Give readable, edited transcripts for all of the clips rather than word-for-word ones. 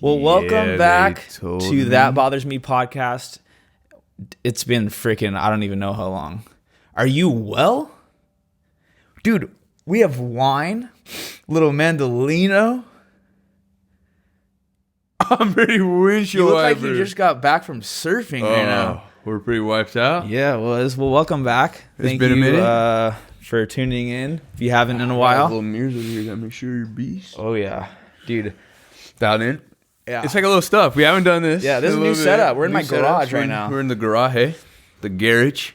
Well, welcome Yeah, back they told to me. That Bothers Me podcast. It's been freaking, I don't even know how long. Are you well? Dude, we have wine, little Mandolino. I'm pretty windshield You look like wiper. you just got back from surfing right now. We're pretty wiped out. Yeah, it was. Well, welcome back. Thank been a you minute. for tuning in. If you haven't in a Got while. little mirrors over here. Gotta make sure you're beast. Oh, yeah. Dude. Dialed in. Yeah. It's like a little stuff. We haven't done this. Yeah, this is a new little bit. setup. We're in New my setup. garage We're right in- now. We're in the garage, hey? The garage.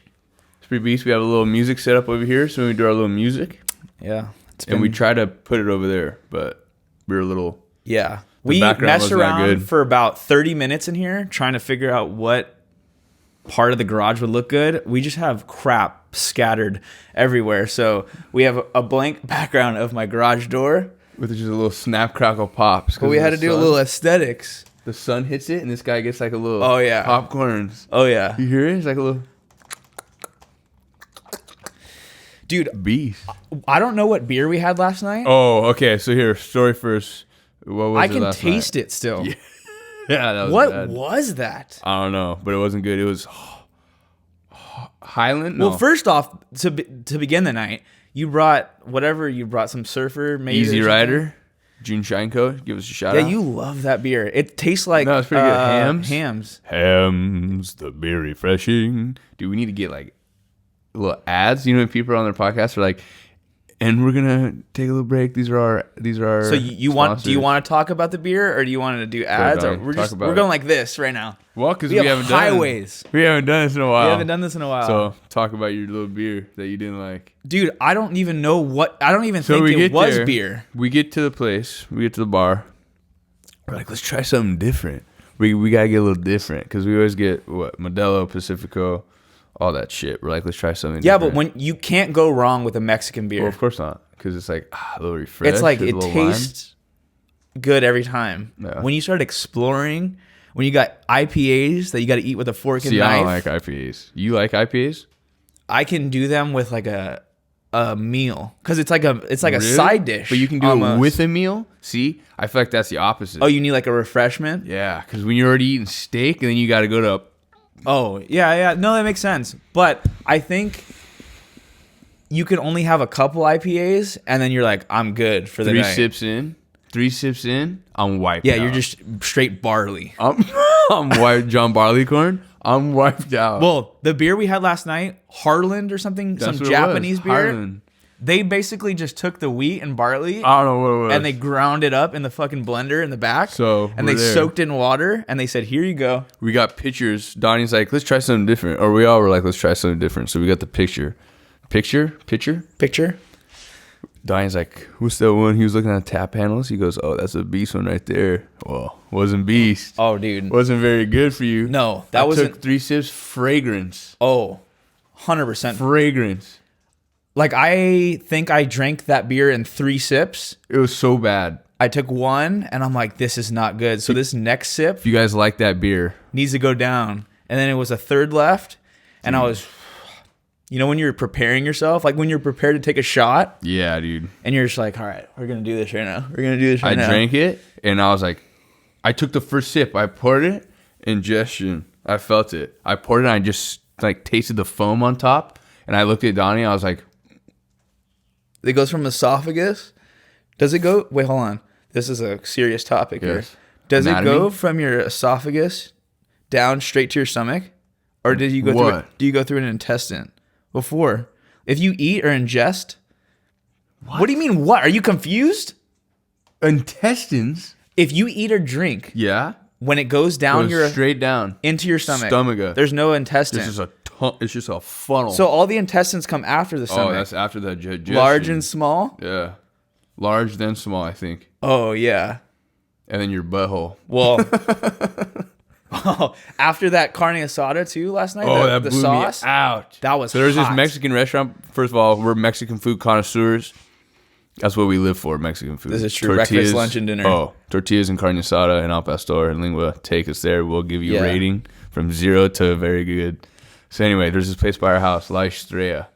It's pretty beast. We have a little music set up over here, so when we do our little music, Yeah. It's and we try to put it over there, but we're a little. Yeah. We background messed wasn't that around good. for about 30 minutes in here trying to figure out what part of the garage would look good. We just have crap scattered everywhere. So we have a blank background of my garage door, With just a little snap, crackle, pops. but we had to do a little aesthetics. The sun hits it, and this guy gets like a little. Oh, yeah. Popcorns. Oh, yeah. You hear it? It's like a little Dude, beast. I don't know what beer we had last night. Oh, okay. So here, story first. What was I it can last taste night? it still. Yeah, that was What bad. was that? I don't know, but it wasn't good. It was Highland. No. Well, first off, to begin the night, you brought whatever you brought, some Surfer, maybe Easy Rider, June Shineco. Give us a shout Yeah, out. you love that beer. It tastes like No, it's pretty good. Hams? Hams. Hams, the beer refreshing. Dude, we need to get like little ads. You know, when people are on their podcast are like, and we're gonna take a little break. These are our. So you want? Do you sponsors." want to talk about the beer, or do you want to do ads? Or dog. we're Talk just about we're it. going like this right now. Well, because We we, have haven't done highways. We haven't done this in a while. We haven't done this in a while. So talk about your little beer that you didn't like. Dude, I don't even know what. I don't even So think we it get was there. beer. We get to the place. We get to the bar. We're like, let's try something different. We gotta get a little different because we always get what Modelo, Pacifico, all that shit. We're like, let's try something. Yeah, different. but when you can't go wrong with a Mexican beer. well, of course not, because it's like a little refresh. It's like there's it a little lime. tastes good every time. Yeah. When you start exploring, when you got IPAs that you got to eat with a fork and See, I knife, don't like IPAs. You like IPAs? I can do them with like a meal because it's like a Really? side dish. But you can do almost. it with a meal. See, I feel like that's the opposite. Oh, you need like a refreshment. yeah, because when you're already eating steak, and then you got to go to. Oh, yeah. No, that makes sense. But I think you can only have a couple IPAs, and then you're like, I'm good for the Three night. sips in, I'm wiped Yeah, out. you're just straight barley. I'm wiped. John Barleycorn. I'm wiped out. Well, the beer we had last night, Harland or something, That's some what it Japanese was. beer, Highland. they basically just took the wheat and barley I don't know what it was. and they ground it up in the fucking blender in the back. So, and we're they there. soaked it in water and they said, here you go. we got pictures. Donnie's like, let's try something different. Or we all were like, let's try something different. So we got the picture. Picture? Picture. Donnie's like, what's that one? He was looking at tap handles. He goes, oh, that's a beast one right there. Well, wasn't beast. Oh, dude. Wasn't very good for you. No, that I wasn't. took 3 sips. Fragrance. Oh, 100%. Fragrance. Like, I think I drank that beer in 3 sips. It was so bad. I took one and I'm like, this is not good. So this next sip If you guys like that beer, needs to go down. And then it was a third left. And I was, you know, when you're preparing yourself, like when you're prepared to take a shot yeah, dude. and you're just like, all right, we're going to do this right now. We're going to do this right I now. drank it and I was like, I took the first sip. I poured it. Ingestion. I felt it. I poured it and I just like tasted the foam on top. And I looked at Donnie. I was like, It goes from esophagus. Does it go? Wait, hold on. This is a serious topic here. Yes. Does Anatomy? it go from your esophagus down straight to your stomach? Or did you go through What? do you go through an intestine before? If you eat or ingest, what do you mean what? Are you confused? intestines? If you eat or drink, Yeah. when it goes down Goes your straight down. into your stomach, Stomach. there's no intestine. This is it's just a funnel. So all the intestines come after the stomach. oh, that's after the digestion. large and small. yeah. Large then small, I think. Oh yeah. And then your butthole. Well, after that carne asada too last night. Oh, the, that the blew sauce. me out. That was So there's this hot. Mexican restaurant. First of all, we're Mexican food connoisseurs. That's what we live for, Mexican food. This is true. Breakfast, lunch, and dinner. Oh, tortillas and carne asada and al pastor and lingua. Take us there. We'll give you Yeah. a rating from 0 to very good. So anyway, there's this place by our house, La Estrella.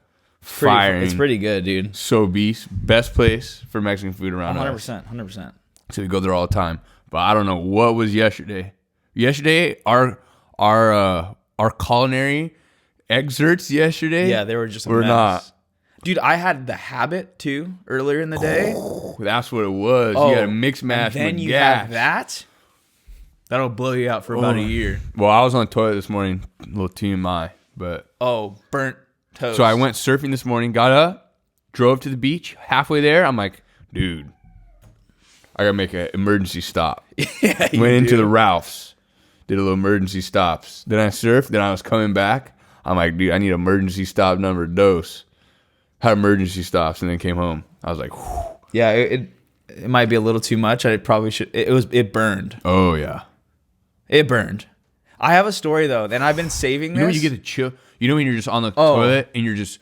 Firing. It's pretty good, dude. So beast. Best place for Mexican food around us. 100%. 100%. So we go there all the time. but I don't know what was yesterday. Yesterday, our culinary excerpts yesterday. Yeah, they were just a were mess. not. Dude, I had the habit too earlier in the day. That's what it was. You had a mixed match. And then with you gas. have that. That'll blow you out for about a year. Well, I was on the toilet this morning, a little TMI, but Burnt toast. so I went surfing this morning, got up, drove to the beach. Halfway there, I'm like, dude, I gotta make an emergency stop. Yeah, you Went into do. the Ralphs, did a little emergency stops. Then I surfed. Then I was coming back. I'm like, dude, I need emergency stop number dose. Had emergency stops and then came home. I was like, whew. Yeah, it might be a little too much. I probably should. It burned. Oh yeah. It burned. I have a story though, and I've been saving this. You know when you get to chill. You know when you're just on the toilet and you're like,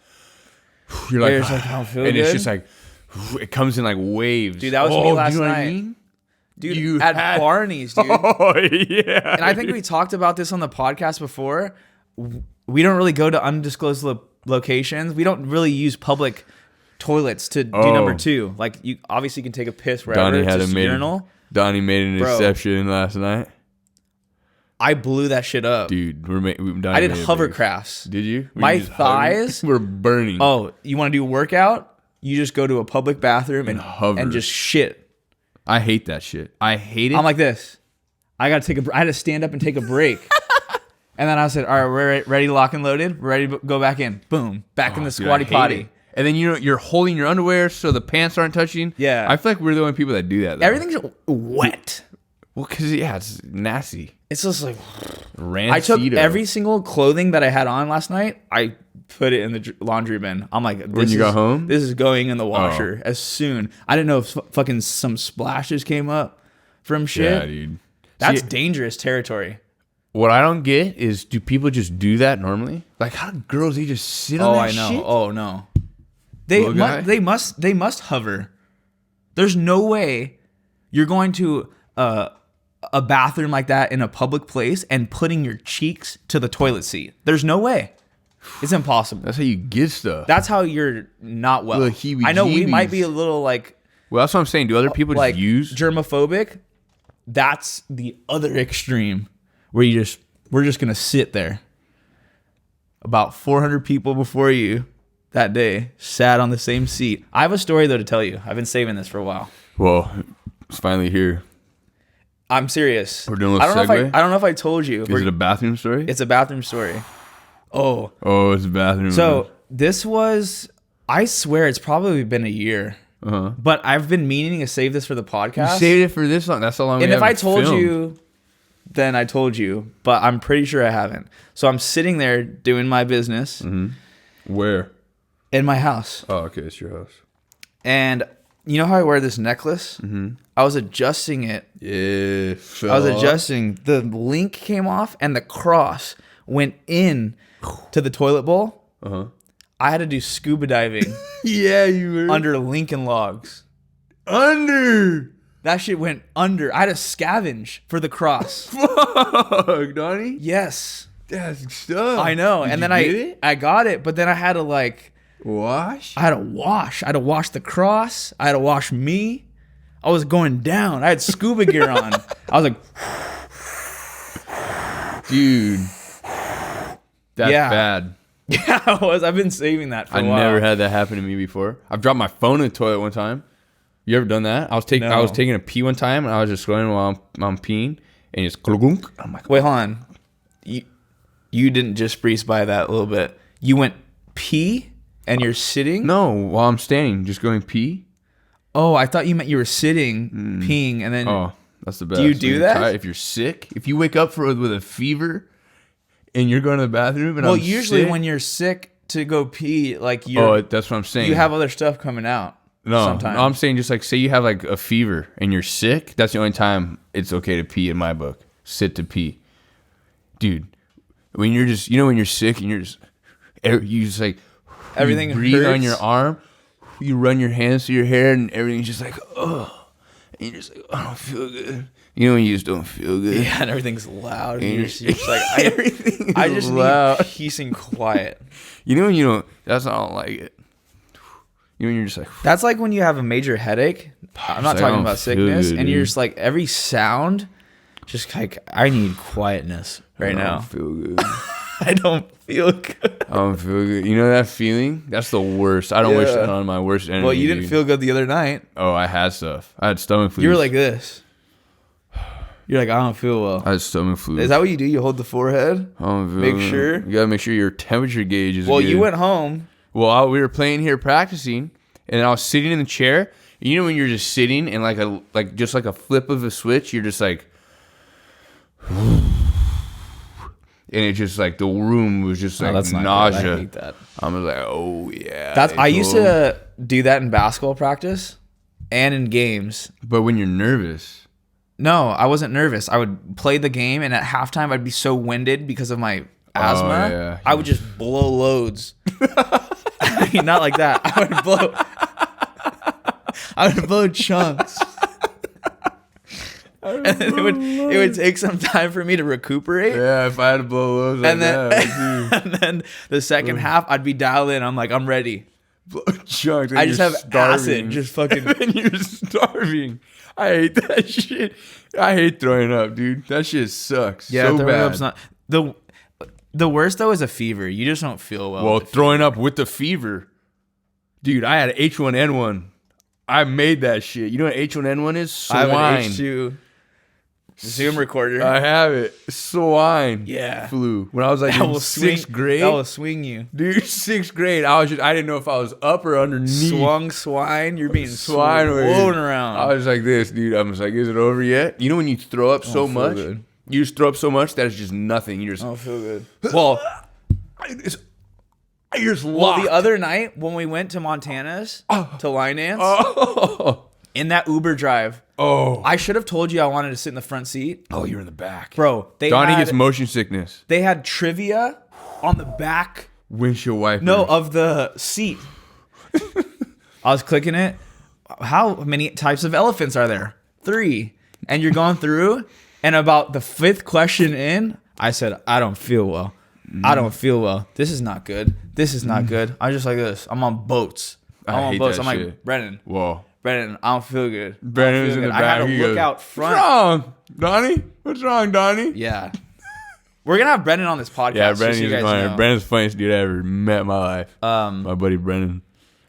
You're just like, I don't feel and good. it's just like, it comes in like waves. Dude, that was me last you know what night. I mean? Dude, You at had- Barney's, dude. Oh yeah. And I think we talked about this on the podcast before. We don't really go to undisclosed locations. We don't really use public toilets to do number two. Like, you obviously can take a piss wherever. Donnie It's had just a urinal. Donnie made an Bro. exception last night. I blew that shit up. Dude, Donnie I did made a big- hovercrafts. Did you? Were My you just hovering? thighs- were burning. Oh, you want to do a workout? You just go to a public bathroom and hover. and just shit. I hate that shit. I hate it. I'm like this. I got to take I had to stand up and take a break. And then I said, all right, we're ready, lock and loaded. We're ready to go back in. Boom. Back in the Dude, I squatty hate potty. it. And then you're holding your underwear so the pants aren't touching. Yeah. I feel like we're the only people that do that. Though. Everything's wet. Well, because it's nasty. It's just like, Rancido. I took every single clothing that I had on last night. I put it in the laundry bin. I'm like, When you got home? this is going in the washer as soon. I didn't know if fucking some splashes came up from shit. Yeah, dude. That's See, dangerous territory. what I don't get is, do people just do that normally? Like, how do girls they just sit on Oh, that I know. shit? Oh no. They Little guy? they must hover. There's no way you're going to a bathroom like that in a public place and putting your cheeks to the toilet seat. There's no way. It's impossible. That's how you get stuff. That's how you're not well. Little heebie-jeebies. I know we might be a little like Well, that's what I'm saying. Do other people like just use? germophobic. That's the other extreme where we're just gonna sit there. About 400 people before you that day sat on the same seat. I have a story though to tell you. I've been saving this for a while. Well, it's finally here. I'm serious. We're doing a little I don't know segue? I don't know if I told you. Is it a bathroom story? It's a bathroom story. Oh, Oh, it's a bathroom. so this was. I swear it's probably been a year. Uh-huh. But I've been meaning to save this for the You podcast. saved it for this long. That's how long. And we if I haven't told filmed. you, then I told you. But I'm pretty sure I haven't. So I'm sitting there doing my business Where? in my house. Oh, okay, it's your house. And you know how I wear this necklace? Mm-hmm. I was adjusting it. Yeah, I was adjusting. The link came off and the cross went in to the toilet bowl. Uh-huh. I had to do scuba diving Yeah, you were under Lincoln Logs. under. That shit went under. I had to scavenge for the cross. Fuck, Donnie. Yes. That's stuff. I know. Did And then you get it? I got it, but then I had to Wash. I had to wash. I had to wash the cross. I had to wash me. I was going down. I had scuba gear on. I was like, Dude. That's Yeah. bad. yeah, I was. I've been saving that for I a while. never had that happen to me before. I've dropped my phone in the toilet one time. You ever done that? I was No. taking a pee one time and I was just going while I'm peeing and it's glunk. I'm like, Wait, hold on. You didn't just breeze by that a little bit. You went pee and you're sitting? no, while I'm standing, just going pee. Oh, I thought you meant you were sitting, peeing, and then. Oh, that's the best. you When do you're that? tired- if you're sick, if you wake up with a fever and you're going to the bathroom and Well, I'm usually sick, when you're sick to go pee, like you're, that's what I'm saying. you have other stuff coming out. no, sometimes. no, I'm saying just like say you have like a fever and you're sick. That's the only time it's okay to pee in my book. Sit to pee, dude. When you're just when you're sick and you just like Everything you breathe on hurts. your arm, you run your hands through your hair and everything's just like and you're just like I don't feel good. You know when you just don't feel good. Yeah, and everything's loud. And And you're you're- just like, Everything I is just loud. need peace and quiet. You know when you don't. That's why I don't like it. You know, you're just like, That's like when you have a major headache. I'm not like, I talking don't about feel sickness, good, and you're dude. just like every sound, just like I need quietness right I now. don't feel good. I don't feel good. I don't feel good. You know that feeling? That's the worst. I don't wish Yeah. that on my worst enemy. Well, you didn't dude. feel good the other night. Oh, I had stuff. I had stomach flu. You were like this. You're like, I don't feel well. I had stomach flu. Is that what you do? You hold the forehead? I don't feel Make good. sure? You gotta make sure your temperature gauge is Well, good. you went home. Well, we were playing here practicing, and I was sitting in the chair. You know when you're just sitting and like just like a flip of a switch, you're just like, and it just like the room was just like That's not nausea. good. I hate that. I was like, oh yeah. That's I it's used cool. to do that in basketball practice and in games. But when you're nervous, No, I wasn't nervous. I would play the game, and at halftime, I'd be so winded because of my asthma. yeah. I would just blow loads. I mean, not like that. I would blow chunks. And then it would take some time for me to recuperate. yeah, if I had to blow loads like And then, that, and then the second half, I'd be dialed in. I'm like, I'm ready. blow chunks. and I just you're have starving. acid, just fucking. And you're starving. I hate that shit. I hate throwing up, dude. That shit sucks. Yeah, so throwing bad. up's not the worst though is a fever. You just don't feel well. Well, with the throwing up with the fever. Dude, I had H1N1. I made that shit. You know what H1N1 is? I have an Swine. H2 Zoom recorder. I have it. Swine. Yeah. Flu. When I was like that in will sixth swing. grade. That will swing you. Dude, sixth grade. I didn't know if I was up or underneath. Swung swine. You're being Swine wave. swung around. I was like this, dude. I was like, is it over yet? You know when you throw up so feel much? good. You just throw up so much that it's just nothing. You just, I don't feel good. Well, you're just well, locked. the other night when we went to Montana's to line dance Oh. in that Uber drive, Oh. I should have told you I wanted to sit in the front seat, Oh, you're in the back. bro. Donnie gets motion sickness. they had trivia on the back. Windshield wiper. No, of the seat. I was clicking it. How many types of elephants are there? 3. And you're going through, and about the 5th question in, I said, I don't feel well. I don't feel well. This is not good. This is not good. I'm just like this. I'm on boats. I'm I on hate boats. that I'm like, shit. Brennan, Whoa. I don't feel good. Brennan was feel in the good. I had back. to He look goes, out What's front. wrong, Donnie? What's wrong, Donnie? Yeah. We're going to have Brennan on this podcast. Yeah, just so Brennan you is guys funny. know. Brennan's the funniest dude I ever met in my life. My buddy Brennan.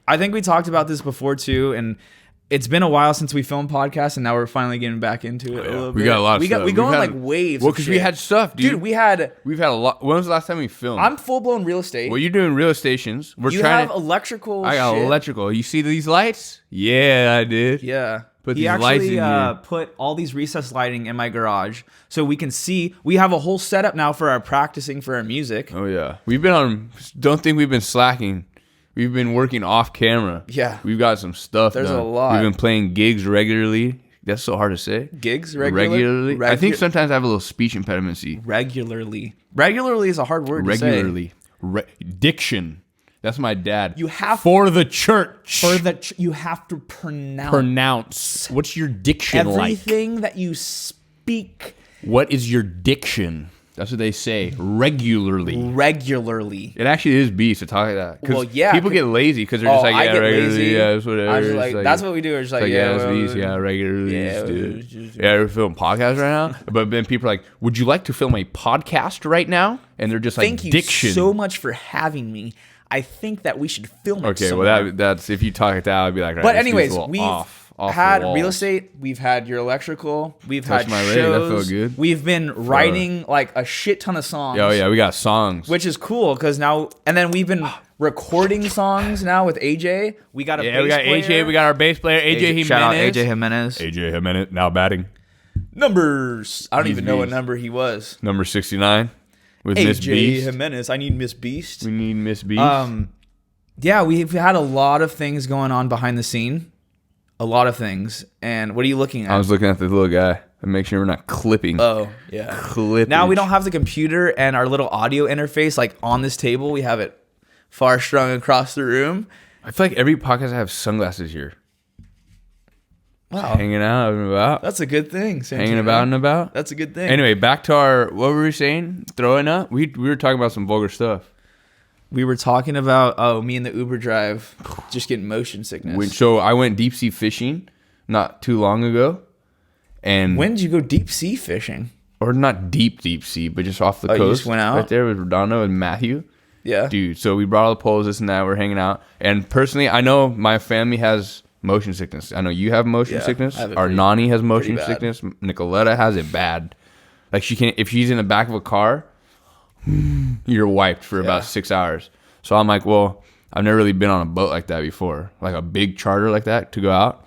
I think we talked about this before too, and it's been a while since we filmed podcasts, and now we're finally getting back into it a little bit. We got a lot of stuff. We go on We've like had- waves. Well, of because we shit. had stuff, dude. We've had a lot. When was the last time we filmed? I'm full blown real estate. Well, you're doing real stations. We're You trying have to. electrical. I got shit. electrical. You see these lights? Yeah, I did. Yeah. Put he these actually lights in here. put all these recessed lighting in my garage so we can see. We have a whole setup now for our practicing for our music. Oh yeah, we've been on. Don't think we've been slacking. We've been working off camera. Yeah. We've got some stuff. There's done. a lot. We've been playing gigs regularly. That's so hard to say. Gigs Regularly. I think sometimes I have a little speech impediment. regularly. Regularly is a hard word Regularly. Diction. That's my dad. You have- for the church. to say. You have to pronounce pronounce. What's your diction like? everything that you speak What is your diction? That's what they say. Regularly. regularly. It actually is beast to talk like that. 'Cause Well, yeah, people get lazy because they're just like, I yeah, get regularly, lazy. yeah, it's whatever. I was just It's like, that's what we do. We're just like, Like, yeah, it's well, beast, yeah, regularly. yeah, Dude. Yeah, we're filming podcasts right now. But then people are like, would you like to film a podcast right now? And they're just like, Thank you diction. so much for having me. I think that we should film it Okay, somewhere. well, that's if you talk like that, I'd be like, right, But this dude's a anyways, little we've off the had walls. real estate. We've had your electrical. We've Touched had my leg, shows. that felt good. We've been writing like a shit ton of songs. Oh, yeah, we got songs. Which is cool because now, and then we've been recording songs now with AJ. We got a yeah, bass we got player. AJ, we got our bass player, AJ Jimenez. Shout out AJ Jimenez. AJ Jimenez, now batting. Numbers. I don't He's even know what beast. number he was. Number 69 with Miss AJ Beast. Jimenez. I need Miss Beast. We need Miss Beast. Yeah, we've had a lot of things going on behind the scene. A lot of things. And what are you looking at? I was looking at the little guy and make sure we're not clipping. Oh, yeah. Clippage. Now we don't have the computer and our little audio interface like on this table. We have it far strung across the room. I feel like every podcast I have sunglasses here. Wow. Hanging out and about. That's a good thing. Santino. Hanging about and about. That's a good thing. Anyway, back to our, what were we saying? Throwing up? We were talking about some vulgar stuff. We were talking about me and the Uber drive just getting motion sickness. So I went deep sea fishing not too long ago, and When did you go deep sea fishing? or not deep sea, but just off the coast. You just went out? Right there with Redondo and Matthew. Yeah. Dude, so we brought all the poles, this and that. We're hanging out. And personally, I know my family has motion sickness. I know you have motion sickness. I have it Our Nani has motion bad. sickness. Nicoletta has it bad. Like she can't, if she's in the back of a car, you're wiped for about 6 hours. So I'm like, well, I've never really been on a boat like that before, like a big charter like that to go out.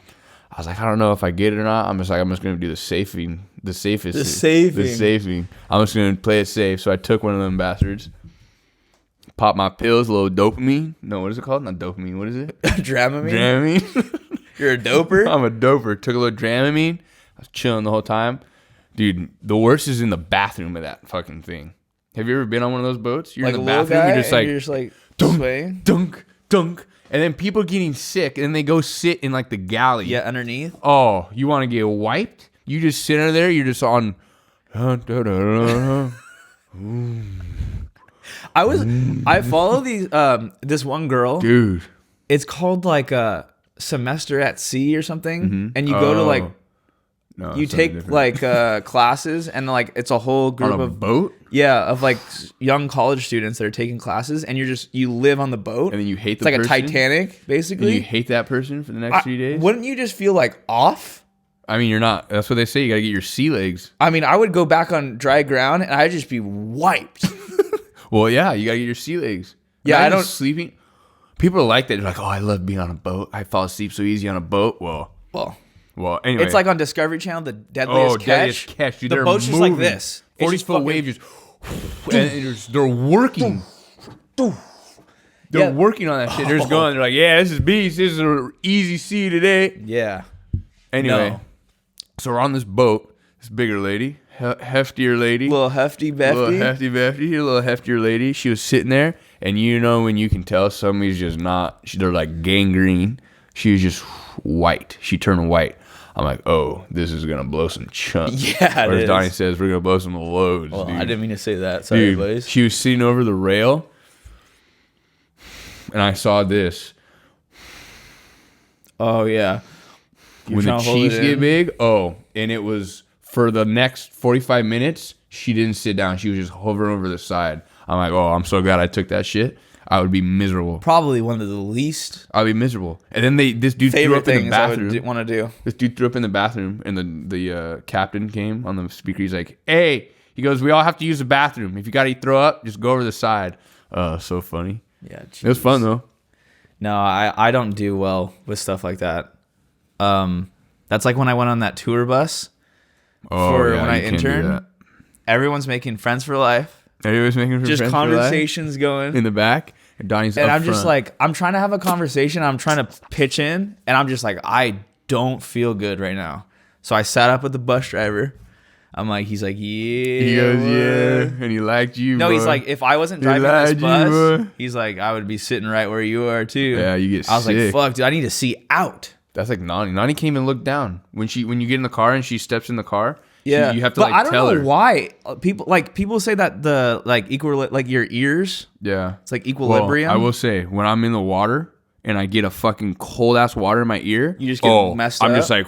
I was like, I don't know if I get it or not. I'm just going to do the safing. I'm just going to play it safe. So I took one of them bastards, popped my pills, a little dopamine. No, what is it called? Not dopamine. What is it? Dramamine. You're a doper? I'm a doper. Took a little Dramamine. I was chilling the whole time. Dude, the worst is in the bathroom of that fucking thing. Have you ever been on one of those boats? You're Like in a the little bathroom. guy, You're just like swaying? dunk, dunk. And then people getting sick, and then they go sit in like the galley. Yeah, underneath. Oh, you want to get wiped? You just sit under there. You're just on. I follow these this one girl. Dude. It's called like a semester at sea or something, and you go to like No, you it's something take different. like classes, and like it's a whole group on a of boat, of like young college students that are taking classes, and you live on the boat, and then you hate it's the like person. a Titanic, basically. And you hate that person for the next 3 days. Wouldn't you just feel like off? I mean, you're not. That's what they say. You gotta get your sea legs. I mean, I would go back on dry ground, and I'd just be wiped. Well, yeah, you gotta get your sea legs. Yeah, Imagine I don't- sleeping. People are like that. They're like, oh, I love being on a boat. I fall asleep so easy on a boat. Well, anyway. It's like on Discovery Channel, the Deadliest Catch. Deadliest Catch. Dude, The they're boat's just like moving. this. It's 40 just foot fucking- wave just. And they're working. They're Yeah. working on that shit. They're just going. They're like, yeah, this is beast. This is an easy sea today. Yeah. Anyway, No. so we're on this boat. This bigger lady, heftier lady. Little hefty befty. Little hefty befty, a little heftier lady. She was sitting there, and you know when you can tell somebody's just not, they're like gangrene. She was just white. She turned white. I'm like, oh, this is gonna blow some chunks. Yeah, it or as is. Donnie says, we're gonna blow some loads. Well, dude. I didn't mean to say that. Sorry, Dude, boys. she was sitting over the rail, and I saw this. Oh yeah. When the Chiefs get big, and it was for the next 45 minutes, she didn't sit down. She was just hovering over the side. I'm like, oh, I'm so glad I took that shit. I would be miserable. Probably one of the least I'd be miserable. And then this dude threw favorite up in the things I bathroom. would want to do. This dude threw up in the bathroom, and the captain came on the speaker. He's like, hey, he goes, we all have to use the bathroom. If you got to throw up, just go over the side. So funny. Yeah, It was fun, though. No, I don't do well with stuff like that. That's like when I went on that tour bus for when I you can't do interned. that. Everyone's making friends for life. Everybody's making Just friends for life conversations going. in the back, and Donnie's And up I'm just front. like, I'm trying to have a conversation. I'm trying to pitch in, and I'm just like, I don't feel good right now. So I sat up with the bus driver. I'm like, he's like, yeah. He goes, yeah, and he liked you. No, he's boy. like, if I wasn't He driving this lied you, bus, boy. he's like, I would be sitting right where you are too. Yeah, you get I was like, sick. fuck, dude, I need to see out. That's like Nani. Nani can't even look down when you get in the car and she steps in the car. Yeah, you have to but like I don't tell know her. why people say that the like your ears. Yeah, It's like equilibrium. Well, I will say when I'm in the water and I get a fucking cold ass water in my ear, You just get messed I'm up? just like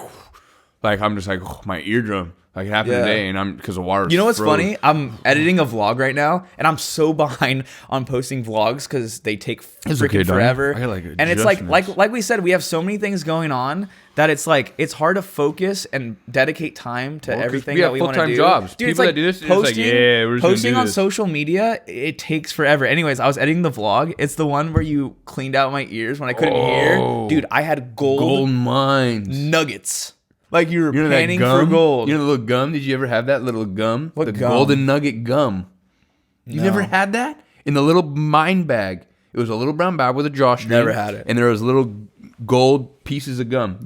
I'm just like my eardrum. Like it happened Yeah. today, and I'm because the water. You know what's froze. funny? I'm editing a vlog right now, and I'm so behind on posting vlogs because they take It's freaking okay, Donnie. forever. I got, like, and it's like adjustments. we said, we have so many things going on that it's like it's hard to focus and dedicate time to 'cause everything we have that we want to full-time do. jobs. Dude, it's People like that do this, it's like, posting, yeah, we're just gonna posting do on this. social media. It takes forever. Anyways, I was editing the vlog. It's the one where you cleaned out my ears when I couldn't hear. Oh. Dude, I had gold mines. nuggets. Like you were You know that panning gum? for gold. You know the little gum? Did you ever have that little gum? What the gum? golden nugget gum. You No. never had that? In the little mine bag. It was a little brown bag with a drawstring. Never had it. And there was little gold pieces of gum.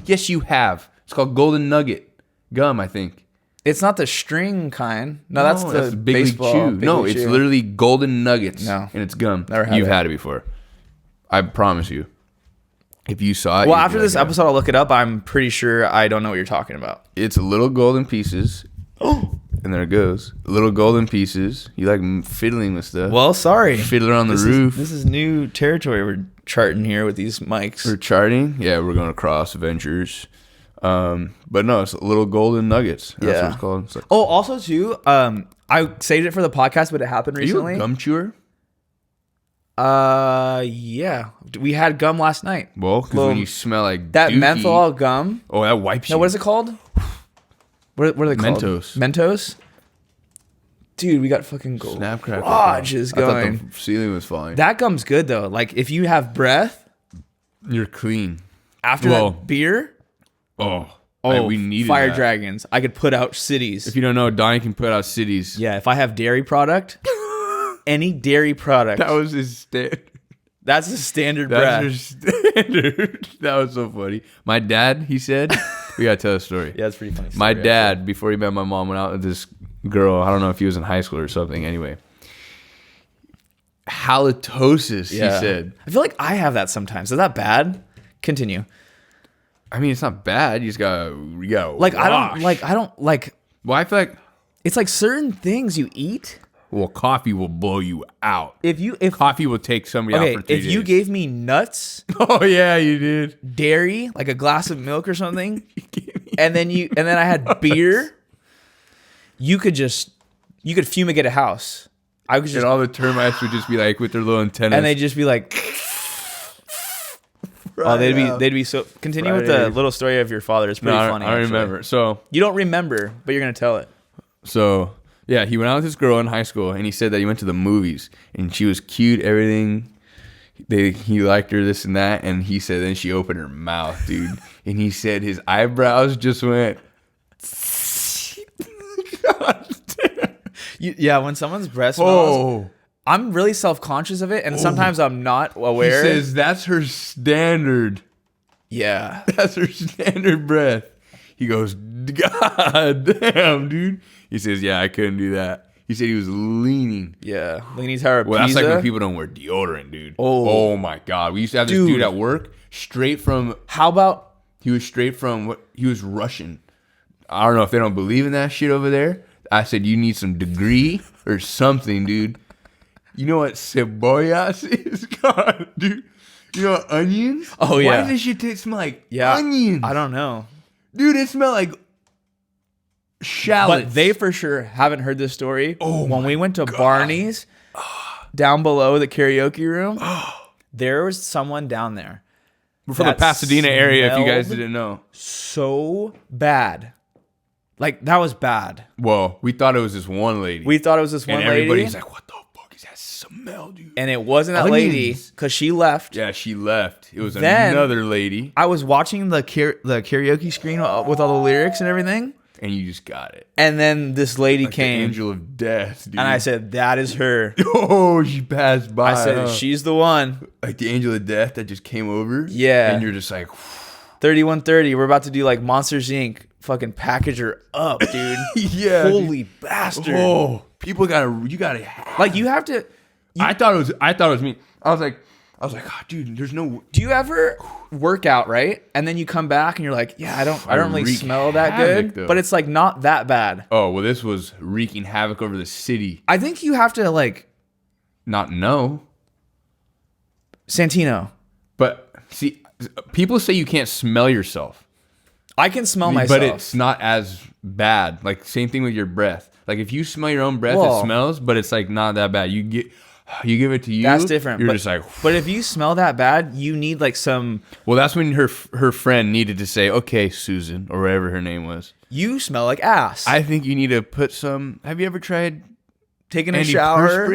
Yes, you have. It's called golden nugget gum, I think. It's not the string kind. No, that's the Big League baseball. Chew. Big No, League it's Chew. literally golden nuggets. No. And it's gum. Never had You've it. had it before. I promise you. If you saw it. Well, you'd after be this like, yeah. episode, I'll look it up. I'm pretty sure I don't know what you're talking about. It's little golden pieces. and there it goes. Little golden pieces. You like fiddling with stuff. Well, sorry. Fiddler on the roof. This is new territory we're charting here with these mics. We're charting. Yeah, we're going across Ventures. But no, it's little golden nuggets. That's what it's called. It's like, oh, also too, I saved it for the podcast, but it happened recently. Are you a gum chewer? Yeah. We had gum last night. Well, because when you smell like that dookie, menthol gum. Oh, that wipes you. No, what is it called? What are they called? Mentos. Mentos? Dude, we got fucking Snapcracker. garages going. I thought the ceiling was fine. That gum's good though. Like if you have breath You're clean. after that beer. Oh, We needed Fire Dragons. I could put out cities. If you don't know, Donnie can put out cities. Yeah, if I have dairy product, any dairy product. That was his standard. That's the standard breath. That's your standard. That was so funny. My dad, he said, we gotta tell a story. Yeah, it's pretty funny. My dad, before he met my mom, went out with this girl. I don't know if he was in high school or something. Anyway, halitosis. He said. I feel like I have that sometimes. Is that bad? Continue. I mean, it's not bad. You just gotta like wash. I don't like. Well, I feel like it's like certain things you eat. Well, coffee will blow you out. If coffee will take somebody out for 3 days. If you gave me nuts, oh yeah, you did. Dairy, like a glass of milk or something, and then I had beer, you could fumigate a house. I could just, and all the termites would just be like with their little antennas, and they'd just be like. Oh, they'd be so. Continue with the little story of your father. It's pretty funny. I remember. So you don't remember, but you're gonna tell it. So yeah, he went out with this girl in high school, and he said that he went to the movies, and she was cute, everything. He liked her, this and that, and he said then she opened her mouth, dude, and he said his eyebrows just went. God damn. Yeah, when someone's breath smells. I'm really self-conscious of it, and sometimes I'm not aware. He says that's her standard. Yeah. That's her standard breath. He goes, God damn, dude. He says, yeah, I couldn't do that. He said he was leaning. Yeah. Leaning tower. Well, that's like when people don't wear deodorant, dude. Oh my God. We used to have this dude at work straight from... How about... He was straight from... He was Russian. I don't know if they don't believe in that shit over there. I said, you need some degree or something, dude. You know what cebollas is? God, dude. You know what onions? Oh, yeah. Why does this shit smell like onions? I don't know. Dude, it smelled like shallots. But they for sure haven't heard this story. When we went to Barney's, down below the karaoke room, there was someone down there. We're from the Pasadena area, if you guys didn't know. So bad. Like, that was bad. Well, we thought it was this one lady. We thought it was this one lady. And everybody's like, what the fuck is that smell, dude? And it wasn't that lady, because she left. Yeah, she left. It was another lady. I was watching the karaoke screen with all the lyrics and everything. And you just got it. And then this lady like came. The angel of death, dude. And I said, that is her. Oh, she passed by. I said, she's the one. Like the angel of death that just came over. Yeah. And you're just like... 3130. We're about to do like Monsters, Inc. Fucking package her up, dude. Yeah. Holy bastard. Oh, people you gotta like you have to. I thought it was me. I was like, oh, dude, there's no. Do you ever work out, right? And then you come back and you're like, yeah, I don't really smell that good, though. But it's like not that bad. Oh well, this was wreaking havoc over the city. I think you have to like not know Santino. But see, people say you can't smell yourself. I can smell myself. But it's not as bad. Like, same thing with your breath. Like, if you smell your own breath, it smells, but it's, like, not that bad. You give it to you. That's different. You're just like... But if you smell that bad, you need, like, some... Well, that's when her friend needed to say, okay, Susan, or whatever her name was. You smell like ass. I think you need to put some... Have you ever tried... Taking a shower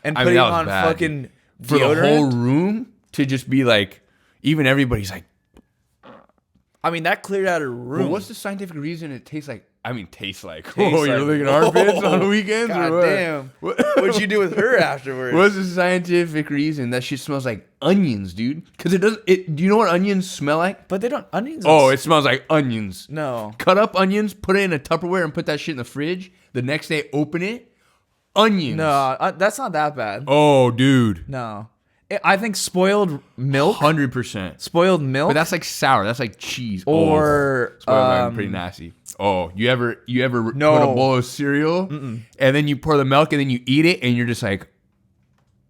and putting on fucking deodorant? For the whole room to just be, like... Even everybody's like... I mean, that cleared out a room. Well, what's the scientific reason it tastes like? I mean, tastes like. You're licking armpits on the weekends? God or what? Damn. What'd you do with her afterwards? What's the scientific reason that shit smells like onions, dude? Because it does. Do you know what onions smell like? But they don't. Onions. Oh, it smells like onions. No. Cut up onions, put it in a Tupperware, and put that shit in the fridge. The next day, open it. Onions. No, that's not that bad. Oh, dude. No. I think spoiled milk. 100%. Spoiled milk. But that's like sour. That's like cheese. Or, spoiled milk, pretty nasty. Oh, you ever No. put a bowl of cereal and then you pour the milk and then you eat it and you're just like,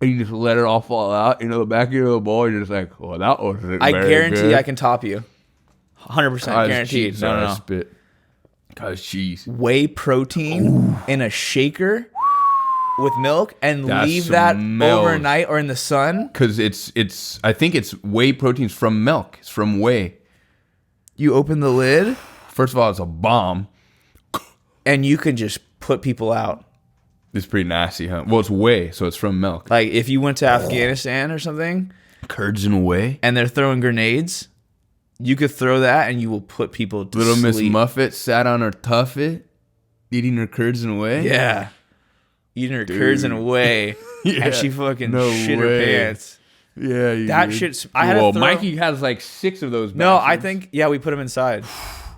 and you just let it all fall out into the back of your bowl. And you're just like, well, that was I very guarantee good. I can top you. 100% guaranteed. Cheese, No. spit. Cause cheese. Whey protein in a shaker with milk and That leave that smells. overnight or in the sun. Cause it's I think it's whey proteins from milk. It's from whey. You open the lid First of all, it's a bomb. and you can just put people out. It's pretty nasty, huh? Well, it's whey, so it's from milk. Like if you went to Afghanistan or something Curds and whey. and they're throwing grenades, you could throw that and you will put people to Little Miss sleep. Muffet sat on her tuffet, eating her curds and whey. Yeah. Eating her curds and whey. Yeah. And she fucking No shit her way. pants. Yeah, you That did. shit's... I had to Well, throw... Mikey has like 6 of those. No, I bastards. think... Yeah, we put them inside.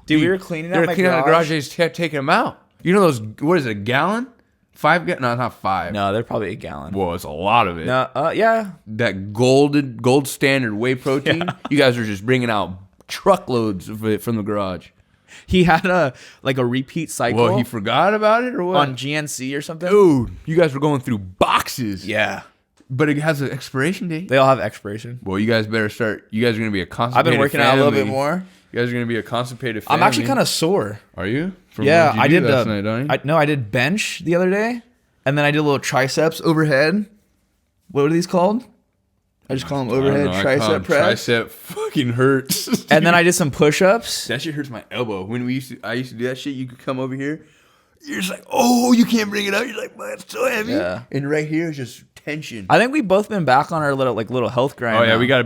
Dude, we were cleaning They out were my cleaning out the garage. garage. They just kept taking them out. You know those? What is it? A gallon? 5 gallon? No, not 5. No, they're probably a gallon. Well, it's a lot of it. No, yeah. That gold standard whey protein. You guys are just bringing out truckloads of it from the garage. He had a repeat cycle Well, he forgot about it or what? on GNC or something. Dude, you guys were going through boxes. Yeah. But it has an expiration date. They all have expiration. Well, you guys better start. You guys are going to be a constipated I've been working out a little bit family. more. You guys are going to be a constipated family. I'm actually kind of sore. Are you? From Yeah, what you do I did last night, don't you? I did bench the other day, and then I did a little triceps overhead. What are these called? I just call them I don't overhead know, I call tricep it press. Tricep fucking hurts. And then I did some push-ups. That shit hurts my elbow. When I used to do that shit, you could come over here. You're just like, oh, you can't bring it up. You're like, man, it's so heavy. Yeah. And right here is just tension. I think we've both been back on our little health grind. Oh yeah, now. we gotta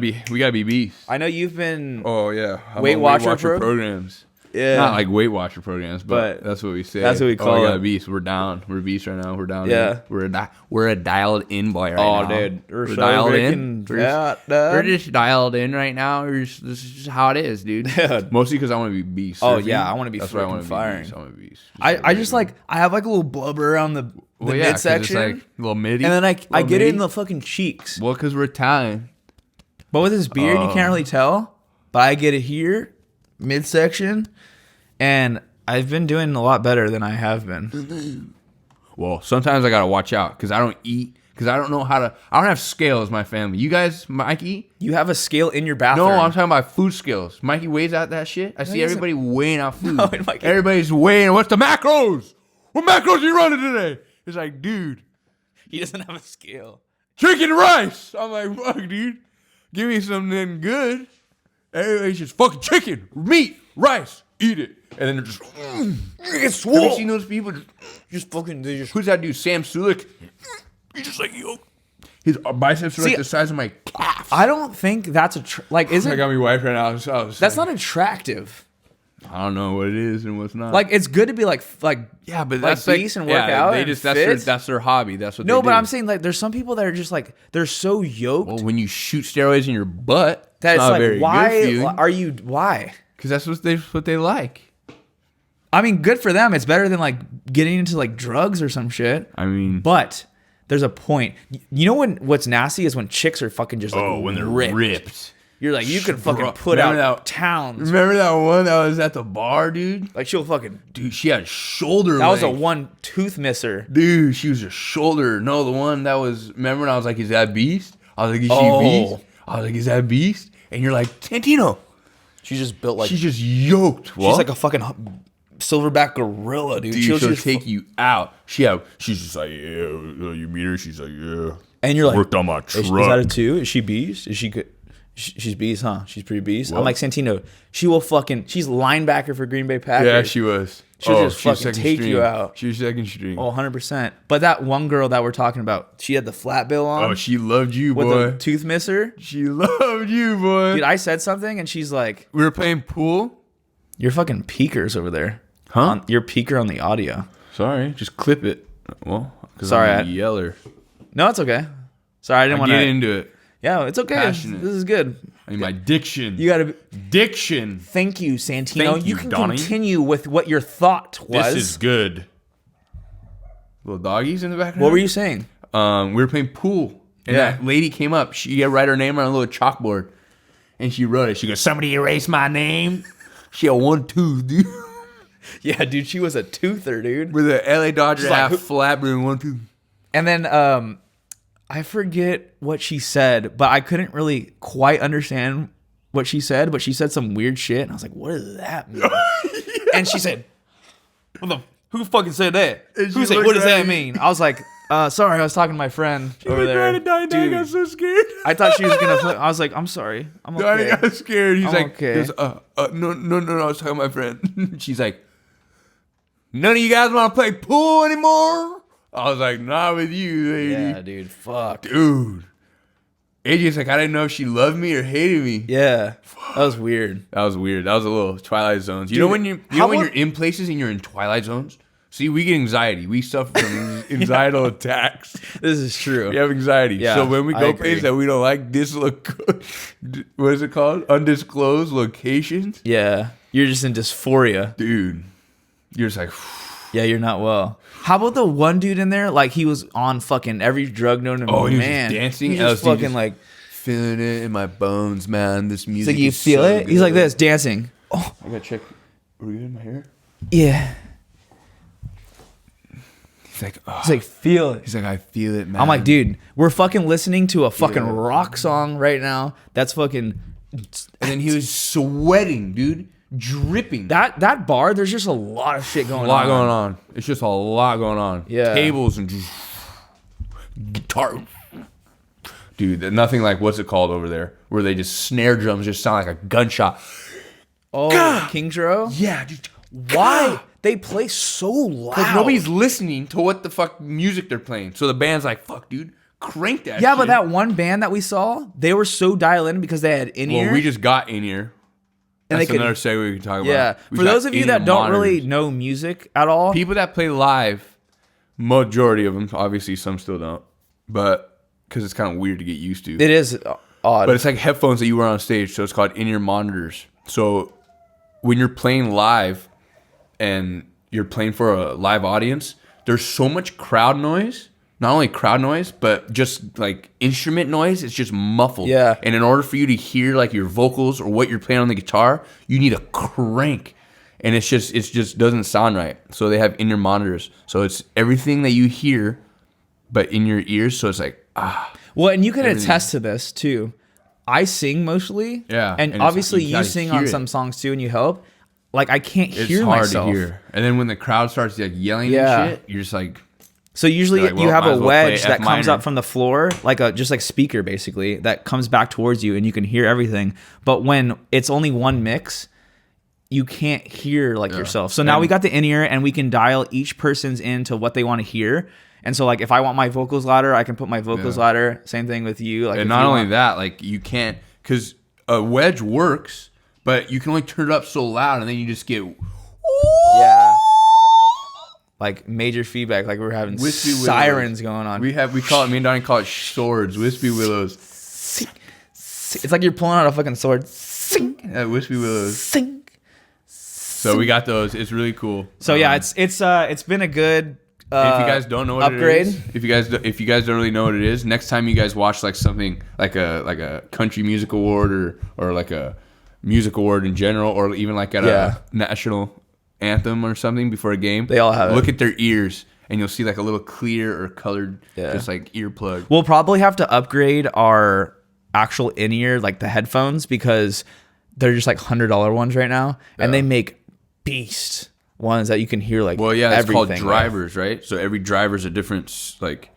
be beasts. I know you've been. Oh yeah, I'm Weight on Watcher pro- programs. Yeah. Not like Weight Watcher programs, but But that's what we say. that's what we call we got it. beast. We're down. We're beast right now. We're down. Yeah. We're a dialed in boy right Oh, now. dude, We're so dialed freaking in. fat, We're dude. just dialed in right now. This is just how it is, dude. Dude. Mostly because I want to be beast. Oh, surfing. yeah, I wanna be That's why I freaking want to be firing. beast. I want to be beast. I just like I have like a little blubber around the Well, yeah, 'cause midsection, it's like a little midi. and then I Little get it in midi. the fucking cheeks. Well, because we're Italian. But with this beard, you Oh. can't really tell. But I get it here, midsection, and I've been doing a lot better than I have been. Well, sometimes I gotta watch out because I don't eat. Because I don't know how to. I don't have scales. My family. You guys, Mikey? You have a scale in your bathroom. No, I'm talking about food scales. Mikey weighs out that shit. I see he doesn't. everybody weighing out food. No, Mikey- Everybody's weighing. What's the macros? What macros are you running today? It's like, dude, He doesn't have a scale. chicken and rice. I'm like, fuck, dude. Give me something good. Everybody's just fucking chicken, meat, rice. Eat it. And then they're just, It's have you swole. seen those people? Just fucking. They just. Who's that dude? Sam Sulik. He's just like, yo. His biceps are See, like the size of my calf. I don't think that's like. I Isn't got me wife right now. that's not attractive? I don't know what it is and what's not. Like it's good to be like yeah, but like that's like beast and work out They and just fit. that's their hobby. That's what. no, they but do. I'm saying like there's some people that are just like they're so yoked Well, when you shoot steroids in your butt, that it's not a like very why good feeling. are you why? Because that's what they like. I mean, good for them. It's better than like getting into like drugs or some shit. I mean, But there's a point. You know what's nasty is when chicks are fucking just like ripped. You're like you can fucking Bro, put out remember that- towns. Remember that one that was at the bar, dude? Like she'll fucking. Dude, she had shoulder. That was a length. one tooth misser. Dude, she was a shoulder. No, the one that was. Remember when I was like, "Is that beast?" I was like, "Is she Oh. beast?" I was like, "Is that beast?" And you're like, "Santino." She's just built like She's just yoked. she's like a fucking silverback gorilla, dude. Dude, She'll she'll just take you out. She's just like, yeah. You meet her, she's like, yeah. and you're like, Worked on my is truck. that a 2? Is she beast? Is she good? She's beast, huh? She's pretty beast. I'm like Santino. She will fucking. She's linebacker for Green Bay Packers. Yeah, she was. She'll just she was fucking second take string. you out. She was second string. Oh, 100%. But that one girl that we're talking about, she had the flat bill on Oh, she loved you, with boy. a tooth misser. She loved you, boy. Dude, I said something and she's like, We were playing pool. "You're fucking peakers over there. Huh? You're peaker on the audio." Sorry, just clip it. Well, because Sorry, I'm a I- yeller. No, it's okay. Sorry, I didn't want Get to. into it. Yeah, it's okay. Passionate. This is good. I mean, my diction. You gotta. Diction. Thank you, Santino. Thank you, can Donnie. continue with what your thought was. This is good. Little doggies in the background. What were you saying? We were playing pool. And that lady came up. She had write her name on a little chalkboard. And she wrote it. She goes, somebody erase my name. She had one tooth, dude. Yeah, dude, she was a toother, dude. With a LA Dodger like, half flat and one tooth. And then I forget what she said, but I couldn't really quite understand what she said, but she said some weird shit. And I was like, what does that mean? And she said, who fucking said that? Who said, what does that mean? I was like, sorry, I was talking to my friend over there. Dude, I got so scared. I thought she was going to, I was like, I'm sorry. I'm okay. Donnie got scared. He's I'm like, okay. he goes, no, I was talking to my friend. She's like, none of you guys want to play pool anymore? I was like, not with you, lady. Yeah, dude, fuck. Dude. AJ's like, I didn't know if she loved me or hated me. Yeah, that was weird. That was weird. That was a little Twilight Zones. You Dude, know when you're in places and you're in Twilight Zones? See, we get anxiety. We suffer from anxietal attacks. This is true. We have anxiety. Yeah, so when we I go agree. places that we don't like, what is it called? Undisclosed locations? Yeah, you're just in dysphoria. Dude, you're just like, Yeah, you're not well. How about the one dude in there? Like he was on fucking every drug known to man. he was just dancing? He's just LSD fucking just- like. feeling it in my bones, man. This He's music like, you is feel so it? He's like good. this, dancing. Oh, I gotta check. Are we good in my hair? yeah. He's like, oh. He's like, feel it. He's like, I feel it, man. I'm like, dude, we're fucking listening to a fucking rock song right now. That's fucking. And then he was sweating, dude, dripping. That bar, there's just a lot of shit going on. A lot going on. It's just a lot going on. Yeah. Tables and guitar. Dude, nothing like what's it called over there, where they just snare drums just sound like a gunshot. Oh, Gah! King's Row? Yeah, dude. Why? They play so loud. Because nobody's listening to what the fuck music they're playing. So the band's like, fuck, dude, crank that Yeah, shit. but that one band that we saw, they were so dialed in because they had in-ear. Well, we just got in here. And That's they could- another segue we can talk about. Yeah. We For got those of you in-ear that don't really monitors. know music at all, People that play live, majority of them, obviously some still don't, but because it's kind of weird to get used to. it is odd. But it's like headphones that you wear on stage, so it's called in-ear monitors. So when you're playing live and you're playing for a live audience, there's so much crowd noise. Not only crowd noise, but just like instrument noise. It's just muffled. Yeah. And in order for you to hear like your vocals or what you're playing on the guitar, you need a crank. And it just doesn't sound right. So they have in-ear monitors. So it's everything that you hear, but in your ears. So it's like, well, and you can everything. attest to this too. I sing mostly. Yeah, And, and it's obviously like you you gotta sing hear on it. some songs too and you help. Like I can't it's hear hard myself. to hear. And then when the crowd starts like yelling Yeah. and shit, you're just like, So usually You're like, well, you have might a as well play wedge F that comes minor. up from the floor, like a just like speaker basically, that comes back towards you and you can hear everything. But when it's only one mix, you can't hear like yourself. So now we got the in-ear and we can dial each person's into what they want to hear. And so like if I want my vocals louder, I can put my vocals louder. Same thing with you. Like and if not you only want- that, like you can't, because a wedge works, but you can only turn it up so loud, and then you just get Yeah. Like major feedback, like we're having Wispy willows. sirens going on. we call it. Me and Donnie call it swords, wispy willows. It's like you're pulling out a fucking sword. Sing, Wispy willows. sing. So we got those. It's really cool. So yeah, it's been a good. If you guys don't know what upgrade. it is, if you guys don't really know what it is, next time you guys watch like something like a country music award or like a music award in general, or even like at Yeah. a national anthem or something before a game, They all have it. Look at their ears, and you'll see like a little clear or colored, just like earplug. We'll probably have to upgrade our actual in-ear, like the headphones, because they're just like $100 ones right now, and they make beast ones that you can hear like. Well, yeah, it's called everything, drivers, right? So every driver's a different like.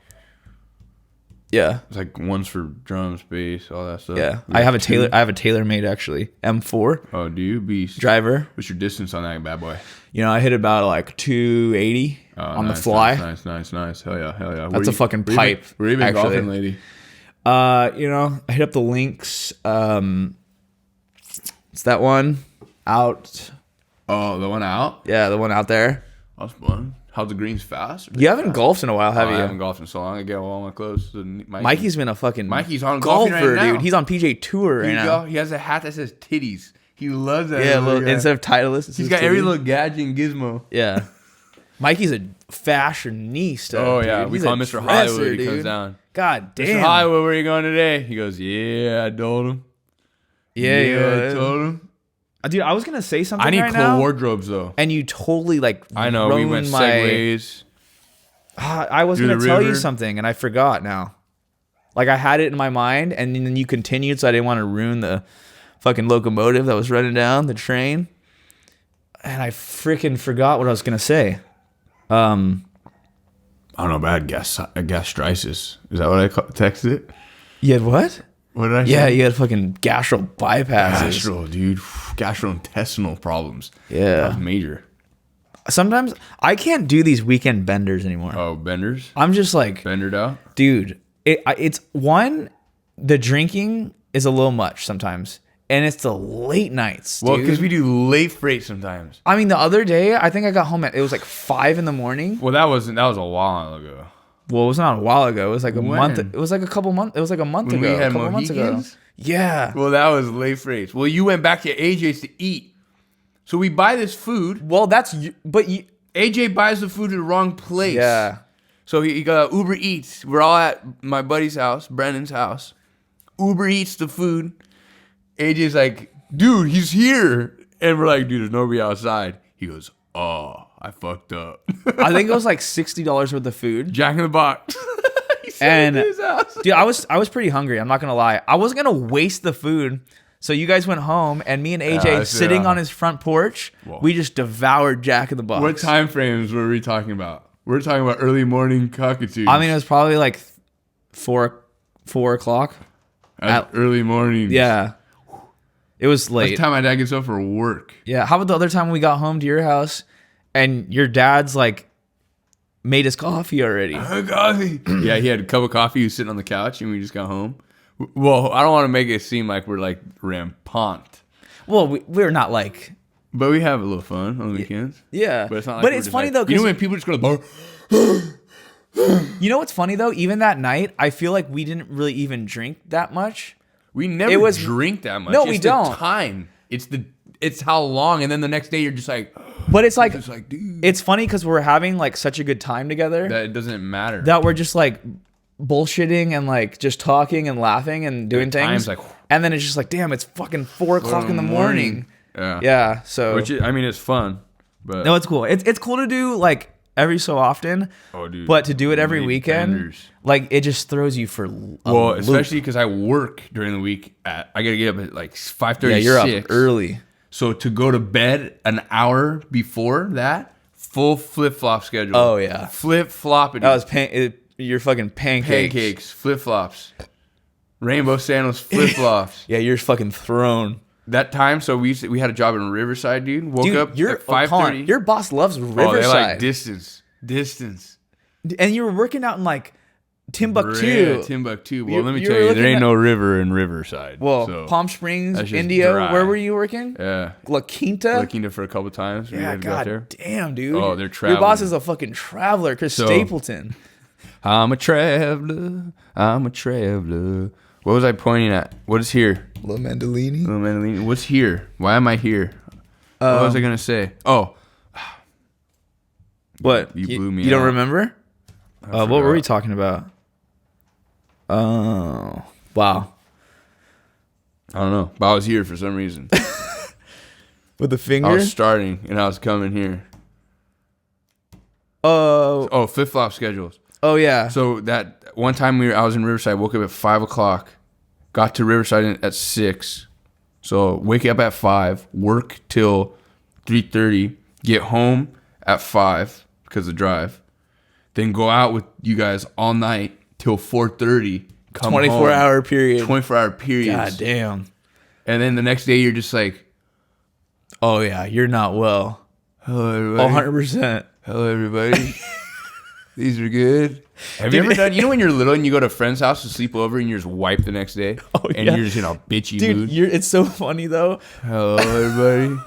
Yeah, It's like one's for drums, bass, all that stuff. yeah. We I have a two. tailor-made actually M4 Oh, do you beast? driver. What's your distance on that bad boy? You know, I hit about like 280 on nice, the fly. Nice. Hell yeah. That's a fucking pipe, Where you been actually. golfing, lady? You know, I hit up the links. It's that one out. Oh, the one out? Yeah, the one out there. That's fun. How's the greens fast? You haven't golfed in a while, have I you? haven't golfed in so long. I get all my clothes. To Mikey's been a fucking Mikey's on golfer, golfing right now. dude. He's on PJ Tour right now. He has a hat that says titties. He loves that. Yeah, little guy. instead of Titleist, He's got every little gadget and gizmo. Yeah. Mikey's a fashionista. Oh dude. yeah, we He's call a him Mr. dresser, Hollywood. He dude. comes down. God Mr. damn. Hollywood, where are you going today? He goes, yeah, I told him. Yeah, you I would. told him. Dude, I was gonna say something. I need right cool now, wardrobes though. and you totally like. I know we went ruined segues. I was Through gonna the tell you river. something, and I forgot now. Like I had it in my mind, and then you continued, so I didn't want to ruin the fucking locomotive that was running down the train. And I freaking forgot what I was gonna say. I don't know, but I had gastritis. Is that what I texted it? You had what? What did I say? Yeah, you had fucking gastral bypasses. Gastro, dude. Gastrointestinal problems. That Yeah. was major. Sometimes I can't do these weekend benders anymore. Oh, benders? I'm just like, Bendered out? dude, it's one, the drinking is a little much sometimes. And it's the late nights, dude. Well, because we do late freight sometimes. I mean, the other day, I think I got home it was like 5 a.m. Well, that was a while ago. Well, it was not a while ago. It was like a When? month. It was like a couple months. It was like a month When ago. we had a couple months ago. Mohicans? Yeah. Well, that was late freights. Well, you went back to AJ's to eat. So we buy this food. Well, that's you, but you. AJ buys the food at the wrong place. Yeah. So he got Uber Eats. We're all at my buddy's house, Brennan's house. Uber Eats the food. AJ's like, dude, he's here. And we're like, dude, there's nobody outside. He goes, oh, I fucked up. I think it was like $60 worth of food. Jack in the Box. He sent And it to his house. dude, I was pretty hungry. I'm not gonna lie. I wasn't gonna waste the food. So you guys went home, and me and AJ sitting on his front porch, Whoa. we just devoured Jack in the Box. What time frames were we talking about? We're talking about early morning cockatoos. I mean, it was probably like 4 o'clock. That's early morning. Yeah. It was That's late. the time my dad gets up for work. Yeah. How about the other time we got home to your house and your dad's like made us coffee already? Coffee. Yeah, he had a cup of coffee. He was sitting on the couch, and we just got home. Well, I don't want to make it seem like we're like rampant, Well, we're not like, but we have a little fun on the weekends. yeah. But it's not. Like but we're it's just funny like, though, you know because when people just go to the bar. you know what's funny though? Even that night, I feel like we didn't really even drink that much. We never It was- drink that much. No, It's we the don't. Time. It's how long, and then the next day you're just like, But it's like, dude, it's funny because we're having like such a good time together that it doesn't matter. that we're just like bullshitting and like just talking and laughing and doing The things. time's like- and then it's just like, damn, it's fucking 4 o'clock in the morning. Yeah. Yeah. So Which I mean, it's fun, but no, it's cool. It's cool to do like every so often. Oh, dude. But to do it every Late weekend, benders. like it just throws you for a Well, loop. especially because I work during the week. I gotta get up at like 5:30. Yeah, you're up early. So to go to bed an hour before that, full flip flop schedule. Oh, yeah. flip flopping. That was you're fucking pancakes. pancakes, flip flops, rainbow sandals, flip flops. Yeah, you're fucking thrown. That time, so we had a job in Riverside, dude. Woke Dude, up you're at 5:30. Your boss loves Oh, they Riverside, like distance. and you were working out in like Timbuktu. Yeah, Timbuktu. Well, let me you tell were you, there looking ain't at- no river in Riverside. Well, so, Palm Springs, that's just India. dry. Where were you working? yeah, La Quinta. looking for a couple times. We Yeah, had to go out god there. damn, dude. Oh, they're Your traveling. boss is a fucking traveler, Chris So- Stapleton. I'm a traveler. I'm a traveler. What was I pointing at? What is here? Little Mandolini. Little Mandolini. What's here? Why am I here? What was I gonna say? Oh, What? You blew me You don't out. remember? What were forgot. we talking about? Oh, wow. I don't know. But I was here for some reason. With the I finger? was starting and I was coming here. Oh, Oh, flip flop schedules. oh yeah. So that one time I was in Riverside, woke up at 5:00, got to Riverside at 6. So wake up at 5, work till 3:30, get home at 5 because of the drive, then go out with you guys all night till 4:30. Come 24-hour period. 24-hour periods. God damn. And then the next day you're just like, Oh yeah, you're not well. hello everybody. 100%. Hello everybody. These are good. Have you ever done? You know when you're little and you go to a friend's house to sleep over and you're just wiped the next day, Oh, and yeah. you're just in a bitchy Dude, mood. it's so funny though. Hello everybody.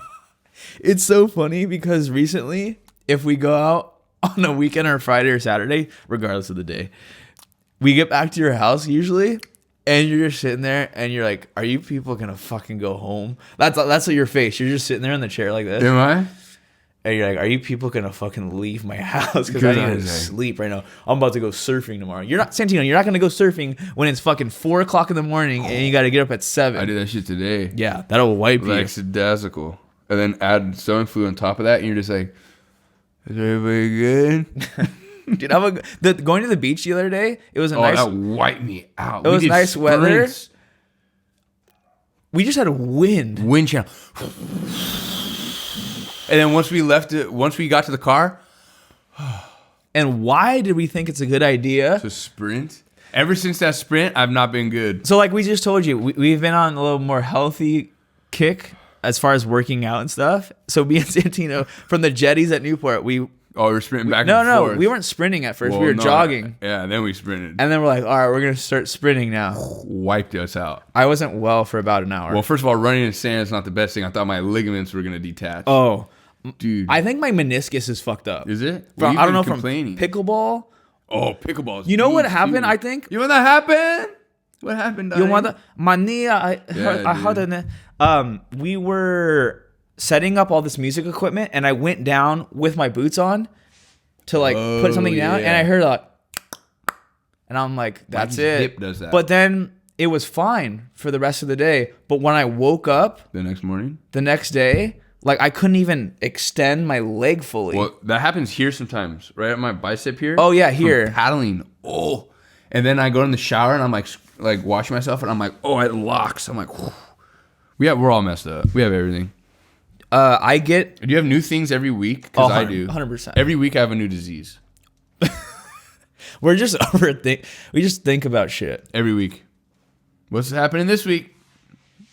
It's so funny because recently, if we go out on a weekend or Friday or Saturday, regardless of the day, we get back to your house usually, and you're just sitting there, and you're like, "Are you people gonna fucking go home?" That's what your face. You're just sitting there in the chair like this, Am I? And you're like, are you people gonna fucking leave my house? Because Good I need to idea. sleep right now. I'm about to go surfing tomorrow. You're not, Santino, you're not gonna go surfing when it's fucking 4 o'clock in the morning and you gotta get up at 7. I did that shit today. Yeah, that'll wipe you. Lackadaisical. And then add stomach flu on top of that, and you're just like, is everybody good? Dude, going to the beach the other day, it was a Oh, nice, that wiped me out. it was did nice weather. sprints. We just had a wind. Wind channel. And then once we got to the car, And why did we think it's a good idea? to sprint. Ever since that sprint, I've not been good. So like we just told you, we've been on a little more healthy kick as far as working out and stuff. So me and Santino from the jetties at Newport, we We're sprinting back no and no forth. we weren't sprinting at first. Well, we were no, jogging, Yeah, then we sprinted. and then we're like, all right, we're gonna start sprinting now. Wiped us out. I wasn't well for about an hour. Well, first of all, running in sand is not the best thing. I thought my ligaments were going to detach. Oh, dude. I think my meniscus is fucked up. Is it? From, Well, I don't know, you've been complaining. from pickleball. Oh, pickleball. You know what happened? I think You know what happened? What happened? you want the my knee. I Yeah, had a we were setting up all this music equipment, and I went down with my boots on to like put something down, yeah. and I heard and I'm like, that's Mikey's it. hip does that. But then it was fine for the rest of the day. But when I woke up the next morning? the next day, like I couldn't even extend my leg fully. Well, that happens here sometimes, right at my bicep here. Oh, yeah, from here. paddling. Oh, and then I go in the shower and I'm like washing myself and I'm like, oh, it locks. I'm like, whew. We're all messed up. We have everything. I get Do you have new things every week? Because I do. 100%. Every week I have a new disease. we're just overthink. We just think about shit. Every week. What's happening this week?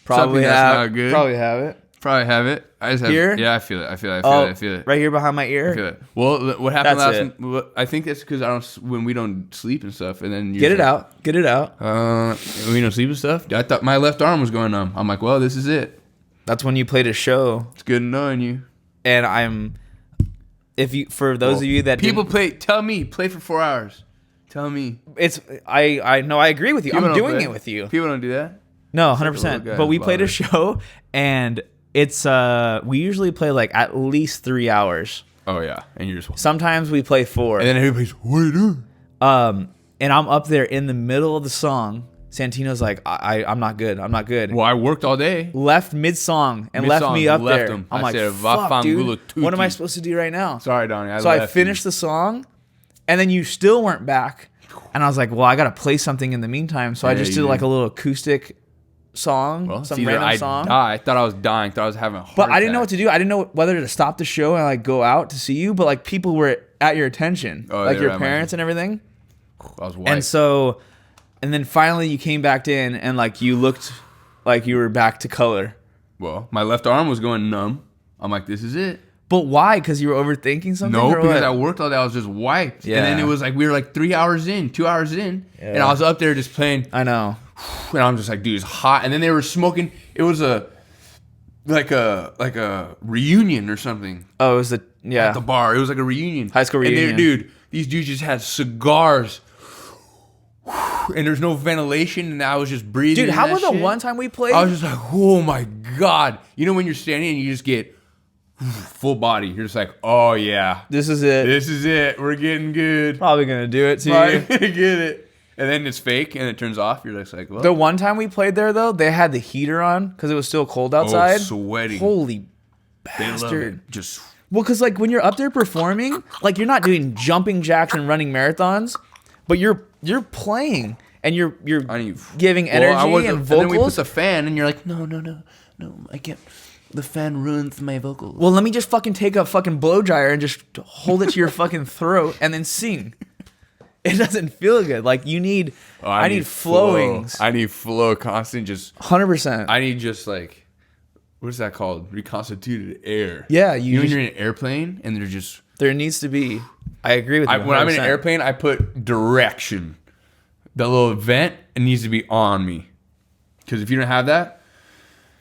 Probably Something that's have. not good. Probably have it. Probably have it. I just have Here? Yeah, I feel it. I feel it. Oh, I feel it. right here behind my I ear. feel it. Well, what happened That's last? I think that's because when we don't sleep and stuff, and then Get it out. Get it out. When we don't sleep and stuff. I thought my left arm was going numb. I'm like, well, this is it. That's when you played a show, It's good knowing you. and for those of you that people didn't- play for 4 hours. Tell me. it's I know I agree with you. People I'm don't doing play. it with you. People don't do that. No, Except 100%. the little guy But we who's played a bothered. show, and it's we usually play like at least 3 hours. Oh yeah, and you're just. Sometimes we play 4. And then everybody's, what are you doing? And I'm up there in the middle of the song. Santino's like, I'm not good. I'm not good. Well, I worked all day. Left mid song and left Mid-song, me up left there. him. I'm I like, said, fuck, "Vafangula dude. What am I tutti." supposed to do right now? Sorry, Donnie. So I left finished the song, and then you still weren't back. And I was like, well, I got to play something in the meantime. So I Yeah, just you did did. like a little acoustic song, Well, it's some either random I song. I thought I was dying. Thought I was having a heart But I didn't know what attack. to do. I didn't know whether to stop the show and like go out to see you. But like people were at your attention, Oh, like they your were at my parents and everything. I was white. And so, and then finally you came back in and like you looked like you were back to color. Well, my left arm was going numb. I'm like, this is it. But why? Because you were overthinking something? No, or because what? I worked all day. I was just wiped. Yeah. And then it was like we were like 3 hours in, 2 hours in, and I was up there just playing. I know. And I'm just like, dude, it's hot. And then they were smoking. It was like a reunion or something Oh, it was the at the bar. It was like a reunion, High school reunion. And dude, these dudes just had cigars, and there's no ventilation, and I was just breathing. Dude, in how that about the shit. one time we played? I was just like, oh my god. You know when you're standing and you just get full body. You're just like, oh yeah, This is it. this is it. We're getting good. Probably gonna do it to Probably you. gonna get it. And then it's fake and it turns off. You're just like, well, The one time we played there though, they had the heater on because it was still cold outside. sweating. Holy They love bastard! it. Just Well, because like when you're up there performing, like you're not doing jumping jacks and running marathons, but you're playing and you're I need giving energy and And then we put vocals. the fan, and you're like, no, I can't. The fan ruins my vocals. Well, let me just fucking take a fucking blow dryer and just hold it to your fucking throat and then sing. It doesn't feel good. Like you need, I need flowings. I need flow, constant. Just 100%. I need just like, what is that called? Reconstituted air. Yeah, You know when just- you're in an airplane and they're just. There needs to be. I agree with you. When I'm in an 100%. airplane, I put direction. The little vent, it needs to be on me. Because if you don't have that,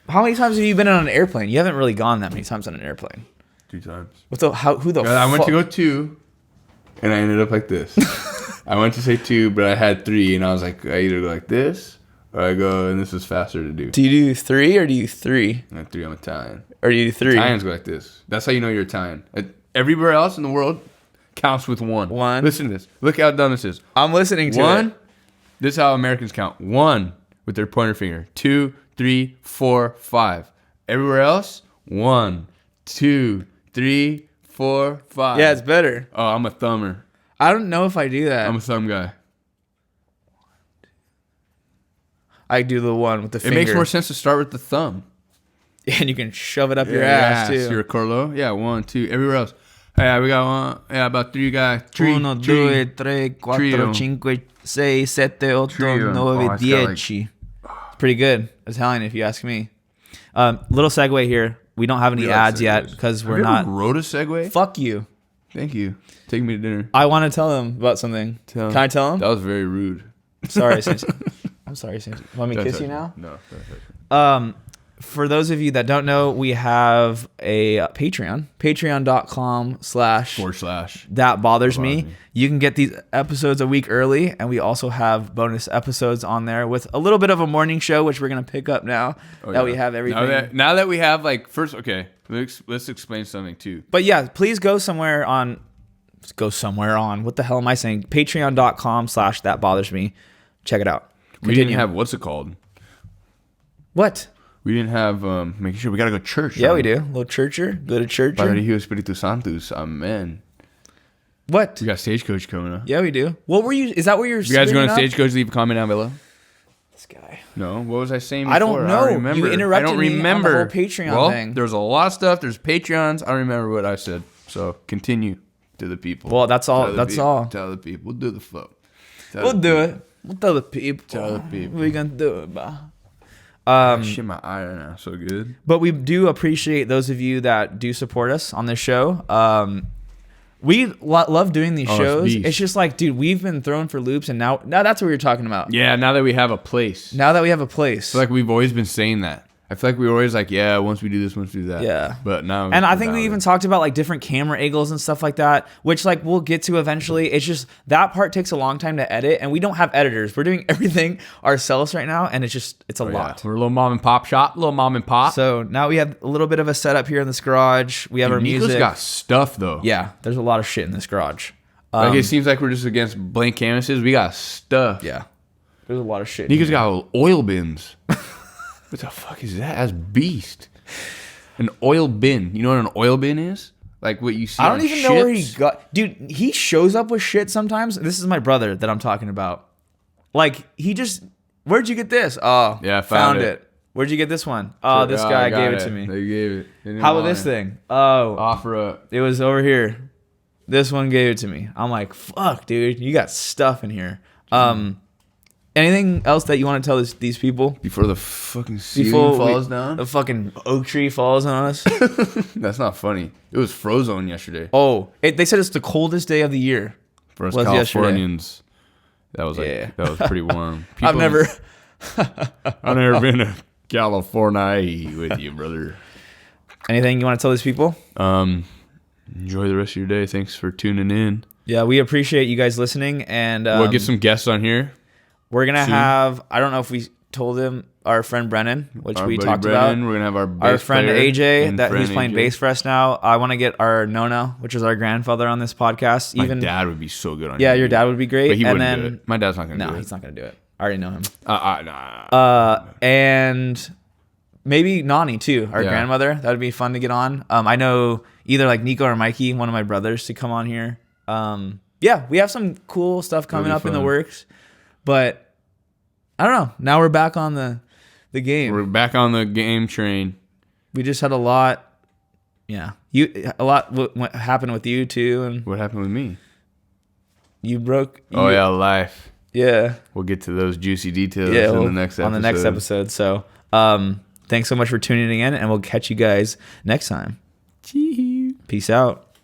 How many times have you been on an airplane? You haven't really gone that many times on an airplane. 2 times. What's the who the? I went to fuck- go 2, and I ended up like this. I went to say 2, but I had 3, and I was like, I either go like this I go, and this is faster to do. Do you do 3 or do you 3? And 3, I'm Italian. Or do you do 3? Italians go like this. That's how you know you're Italian. Everywhere else in the world counts with 1. 1. Listen to this. Look how dumb this is. I'm listening to 1. it. This is how Americans count. 1 with their pointer finger. 2, 3, 4, 5. Everywhere else, 1, 2, 3, 4, 5. Yeah, it's better. Oh, I'm a thumber. I don't know if I do that. I'm a thumb guy. I do the 1 with the finger. It makes more sense to start with the thumb. And you can shove it up your ass, too. You're a Corlo. Yeah, 1, 2. Everywhere else. Yeah, we got 1. Yeah, about 3 guys. 3, 1, 2, 3, 4, 5, 6, 7, 8, Trio. 9, 10. It's pretty good. Italian, if you ask me. Little segue here. We don't have any ads yet because we're not. Wrote a segue? Fuck you. Thank you. Take me to dinner. I want to tell them about something. Can I tell them? That was very rude. Sorry, Santi. I'm sorry, Santi. Want me to kiss you now? No. For those of you that don't know, we have a Patreon. Patreon.com/. That bothers me. You can get these episodes a week early, and we also have bonus episodes on there with a little bit of a morning show, which we're gonna pick up now we have everything. Now that we have let's explain something too. But yeah, please go somewhere on. What the hell am I saying? Patreon.com/that bothers me. Check it out. We didn't have what's it called? What? We didn't have making sure we gotta go to church. Yeah, we do. A little churcher. Go to church. Padre Hijo Espíritu Santos. Amen. What? We got Stagecoach coming up. Yeah, we do. What were you? Is that what you're? You guys going to Stagecoach? Leave a comment down below. This guy. No. What was I saying before? I don't know. I don't remember. You interrupted I don't me remember. on the whole Patreon thing. There's a lot of stuff. There's Patreons. I don't remember what I said. So continue to the people. Well, that's all. That's all. Tell the people. We'll do the flow. We'll do it. We'll tell the people. Tell the people. We're gonna do it, bro. Shit, my eye right now. So good. But we do appreciate those of you that do support us on this show. We love doing these shows. It's just like, dude, we've been thrown for loops, and now that's what we were talking about. Yeah, now that we have a place. Now that we have a place. I feel like we've always been saying that. I feel like we were always like, yeah, once we do this, once we do that. Yeah. But now. And I think we even talked about like different camera angles and stuff like that, which like we'll get to eventually. It's just that part takes a long time to edit, and we don't have editors. We're doing everything ourselves right now, and it's a lot. We're a little mom and pop shop, little mom and pop. So now we have a little bit of a setup here in this garage. We have our Nico's music. got stuff though. Yeah, there's a lot of shit in this garage. Like it seems like we're just against blank canvases. We got stuff. Yeah, there's a lot of shit. Nico's got oil bins. What the fuck is that? That's beast. An oil bin. You know what an oil bin is? Like what you see. I don't even know where he got. Dude, he shows up with shit sometimes. This is my brother that I'm talking about. Like he just. Where'd you get this? Oh, yeah, I found it. Where'd you get this one? Oh, this guy gave it to me. They gave it. How about this thing? Oh, offer up. It was over here. This one gave it to me. I'm like, fuck, dude, you got stuff in here. Anything else that you want to tell these people before the fucking ceiling falls down? The fucking oak tree falls on us. That's not funny. It was Frozone yesterday. Oh, they said it's the coldest day of the year. For us Californians, that was that was pretty warm. I've never been to California with you, brother. Anything you want to tell these people? Enjoy the rest of your day. Thanks for tuning in. Yeah, we appreciate you guys listening, and we'll get some guests on here. We're going to have, I don't know if we told him, our friend Brennan, which we talked about. We're going to have our friend AJ, that he's playing bass for us now. I want to get our Nona, which is our grandfather, on this podcast. My dad would be so good on Yeah, your dad would be great. But he wouldn't do it. My dad's not going to do it. No, he's not going to do it. I already know him. Nah. And maybe Nani, too, our grandmother. That would be fun to get on. I know either like Nico or Mikey, one of my brothers, to come on here. Yeah, we have some cool stuff coming up in the works. But I don't know. Now we're back on the game. We're back on the game train. We just had a lot. Yeah, a lot what happened with you too, and what happened with me? You broke. Life. Yeah, we'll get to those juicy details in the next episode. On the next episode. So, thanks so much for tuning in, and we'll catch you guys next time. Peace out.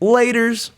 Laters.